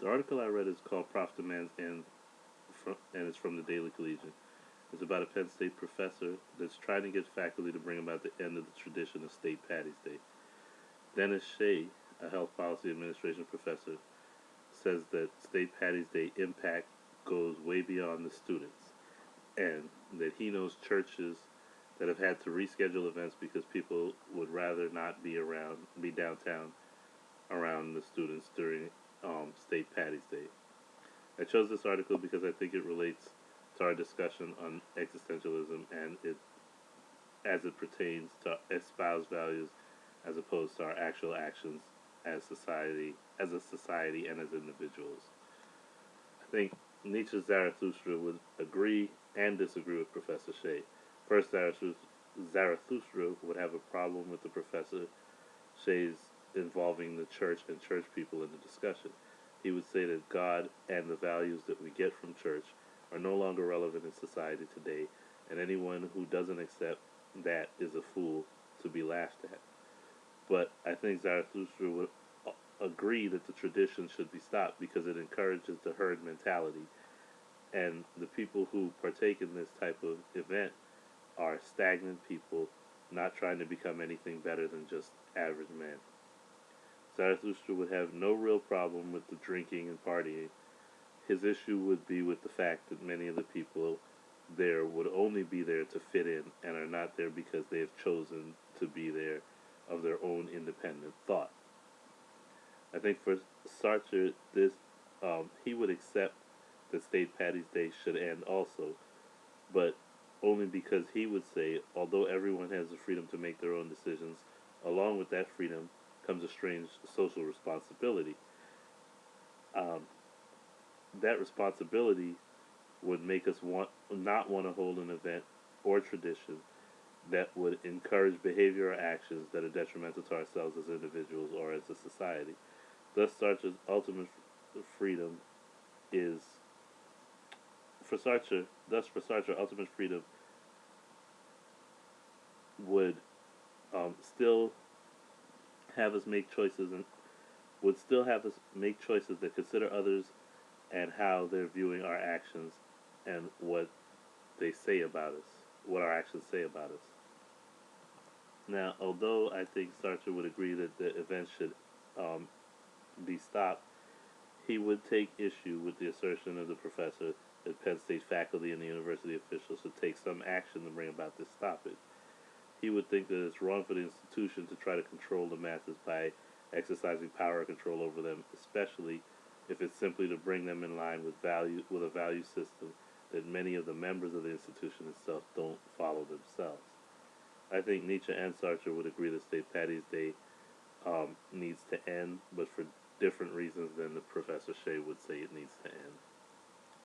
The article I read is called Prof Demands and it's from the Daily Collegian. It's about a Penn State professor that's trying to get faculty to bring about the end of the tradition of State Patty's Day. Dennis Shea, a health policy administration professor, says that State Patty's Day impact goes way beyond the students, and that he knows churches that have had to reschedule events because people would rather not be downtown around the students during State Patty's Day. I chose this article because I think it relates to our discussion on existentialism and it as it pertains to espoused values as opposed to our actual actions as a society and as individuals. I think Nietzsche's Zarathustra would agree and disagree with Professor Shea. First, Zarathustra would have a problem with the Professor Shea's involving the church and church people in the discussion. He would say that God and the values that we get from church are no longer relevant in society today, and anyone who doesn't accept that is a fool to be laughed at. But I think Zarathustra would agree that the tradition should be stopped because it encourages the herd mentality, and the people who partake in this type of event are stagnant people not trying to become anything better than just average men. Zarathustra would have no real problem with the drinking and partying. His issue would be with the fact that many of the people there would only be there to fit in and are not there because they have chosen to be there of their own independent thought. I think for Sartre, he would accept that State Patty's Day should end also, but only because he would say, although everyone has the freedom to make their own decisions, along with that freedom comes a strange social responsibility. Um, that responsibility would make us not want to hold an event or tradition that would encourage behavior or actions that are detrimental to ourselves as individuals or as a society. Thus, Sartre's ultimate freedom is for Sartre, ultimate freedom would still have us make choices and would still have us make choices that consider others and how they're viewing our actions and what they say about us, what our actions say about us. Now, although I think Sartre would agree that the event should um, be stopped, he would take issue with the assertion of the professor that Penn State faculty and the university officials should take some action to bring about this stoppage. He would think that it's wrong for the institution to try to control the masses by exercising power and control over them, especially if it's simply to bring them in line with a value system that many of the members of the institution itself don't follow themselves. I think Nietzsche and Sartre would agree that St. Patty's Day needs to end, but for different reasons than the Professor Shea would say it needs to end.